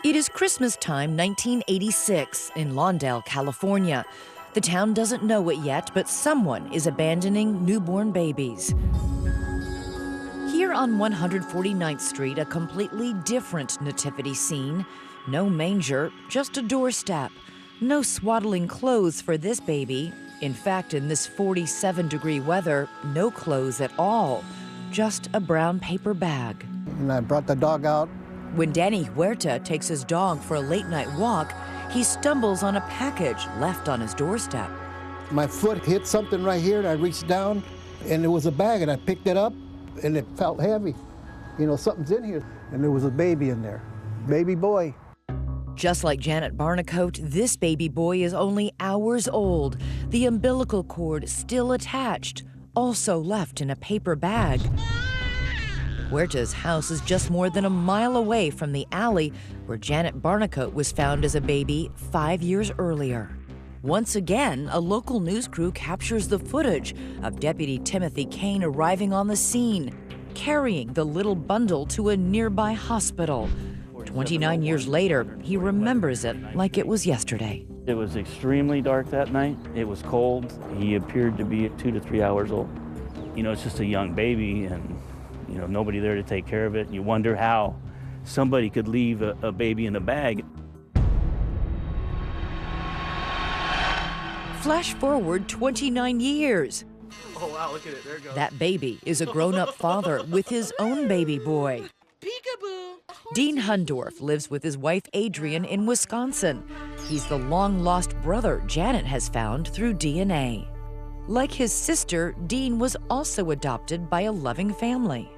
It is Christmas time, 1986, in Lawndale, California. The town doesn't know it yet, but someone is abandoning newborn babies. Here on 149th Street, a completely different nativity scene. No manger, just a doorstep. No swaddling clothes for this baby. In fact, in this 47-degree weather, no clothes at all. Just a brown paper bag. And I brought the dog out. When Danny Huerta takes his dog for a late-night walk, he stumbles on a package left on his doorstep. My foot hit something right here, and I reached down, and it was a bag, and I picked it up, and it felt heavy. You know, something's in here. And there was a baby in there, baby boy. Just like Janet Barnicoat, this baby boy is only hours old. The umbilical cord still attached, also left in a paper bag. Huerta's house is just more than a mile away from the alley where Janet Barnicoat was found as a baby 5 years earlier. Once again, a local news crew captures the footage of Deputy Timothy Kane arriving on the scene, carrying the little bundle to a nearby hospital. 29 years later, he remembers it like it was yesterday. It was extremely dark that night. It was cold. He appeared to be 2 to 3 hours old. You know, it's just a young baby, and you know, nobody there to take care of it. You wonder how somebody could leave a baby in a bag. Flash forward 29 years. Oh, wow, look at it. There it goes. That baby is a grown-up father with his own baby boy. Peekaboo. Dean Hundorf lives with his wife Adrian in Wisconsin. He's the long-lost brother Janet has found through DNA. Like his sister, Dean was also adopted by a loving family.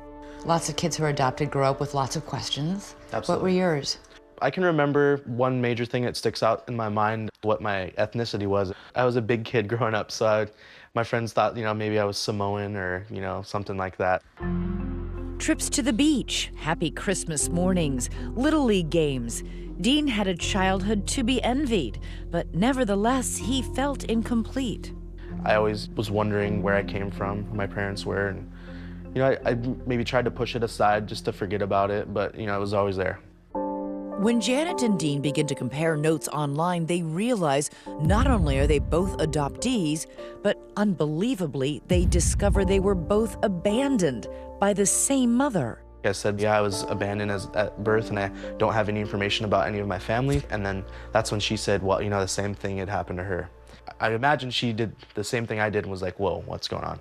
Lots of kids who are adopted grow up with lots of questions. Absolutely. What were yours? I can remember one major thing that sticks out in my mind, what my ethnicity was. I was a big kid growing up, so my friends thought, you know, maybe I was Samoan or, you know, something like that. Trips to the beach, happy Christmas mornings, Little League games. Dean had a childhood to be envied, but nevertheless, he felt incomplete. I always was wondering where I came from, who my parents were, and you know, I maybe tried to push it aside just to forget about it, but you know, it was always there. When Janet and Dean begin to compare notes online, they realize not only are they both adoptees, but unbelievably, they discover they were both abandoned by the same mother. I said, yeah, I was abandoned at birth, and I don't have any information about any of my family. And then that's when she said, well, you know, the same thing had happened to her. I imagine she did the same thing I did and was like, whoa, what's going on?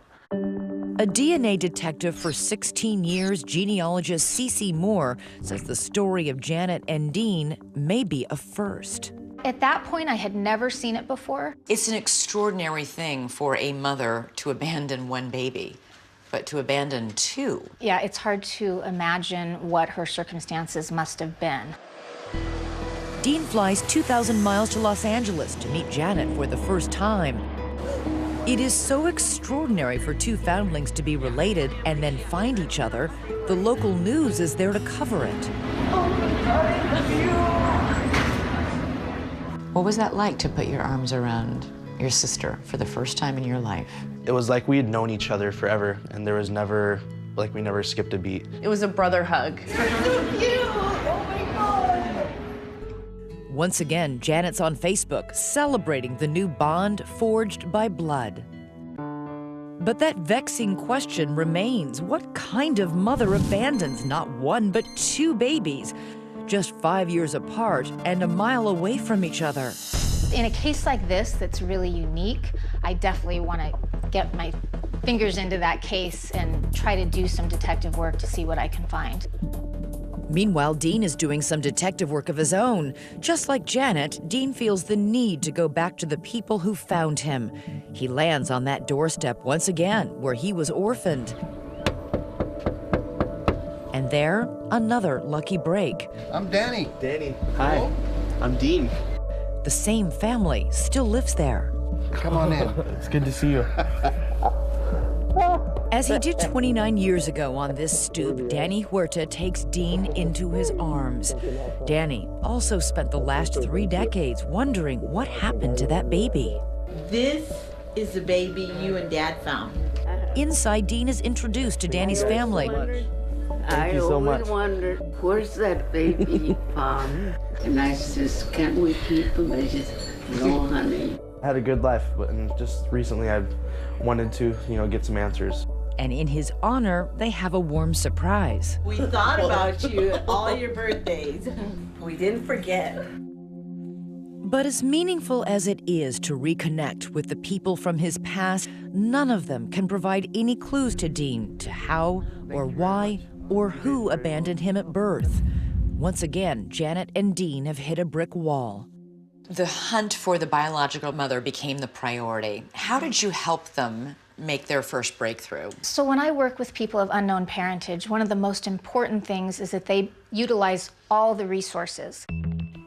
A DNA detective for 16 years, genealogist Cece Moore, says the story of Janet and Dean may be a first. At that point, I had never seen it before. It's an extraordinary thing for a mother to abandon one baby, but to abandon two. Yeah, it's hard to imagine what her circumstances must have been. Dean flies 2,000 miles to Los Angeles to meet Janet for the first time. It is so extraordinary for two foundlings to be related and then find each other. The local news is there to cover it. What was that like to put your arms around your sister for the first time in your life? It was like we had known each other forever, and there was never, like we never skipped a beat. It was a brother hug. Once again, Janet's on Facebook celebrating the new bond forged by blood. But that vexing question remains. What kind of mother abandons not one but two babies, just 5 years apart and a mile away from each other? In a case like this that's really unique, I definitely want to get my fingers into that case and try to do some detective work to see what I can find. Meanwhile, Dean is doing some detective work of his own. Just like Janet, Dean feels the need to go back to the people who found him. He lands on that doorstep once again, where he was orphaned. And there, another lucky break. I'm Danny. Danny. Hi. I'm Dean. The same family still lives there. Come on in. It's good to see you. As he did 29 years ago on this stoop, Danny Huerta takes Dean into his arms. Danny also spent the last 3 decades wondering what happened to that baby. This is the baby you and Dad found. Inside, Dean is introduced to Danny's family. Thank you so much. I always wondered, where's that baby from? And I says, can't we keep him? They just, no, honey. I had a good life, but just recently I've wanted to, get some answers. And in his honor, they have a warm surprise. We thought about you all your birthdays. We didn't forget. But as meaningful as it is to reconnect with the people from his past, none of them can provide any clues to Dean to how or why or who abandoned him at birth. Once again, Janet and Dean have hit a brick wall. The hunt for the biological mother became the priority. How did you help them make their first breakthrough? So when I work with people of unknown parentage, one of the most important things is that they utilize all the resources.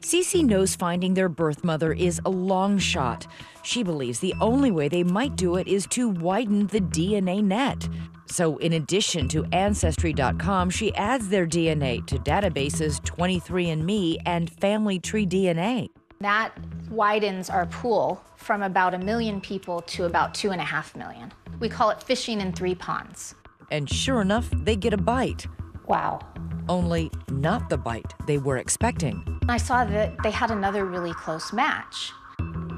Cece knows finding their birth mother is a long shot. She believes the only way they might do it is to widen the DNA net. So in addition to Ancestry.com, she adds their DNA to databases 23andMe and Family Tree DNA. That widens our pool from about 1 million people to about 2.5 million. We call it fishing in 3 ponds. And sure enough, they get a bite. Wow. Only not the bite they were expecting. I saw that they had another really close match.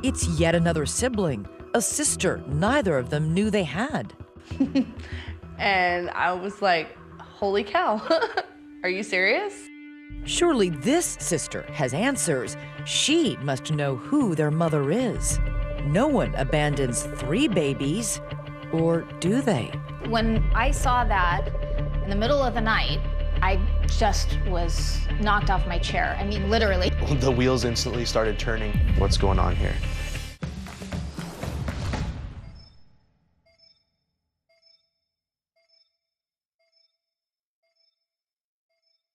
It's yet another sibling, a sister neither of them knew they had. And I was like, holy cow, are you serious? Surely this sister has answers. She must know who their mother is. No one abandons 3 babies, or do they? When I saw that in the middle of the night, I just was knocked off my chair. I mean, literally. The wheels instantly started turning. What's going on here?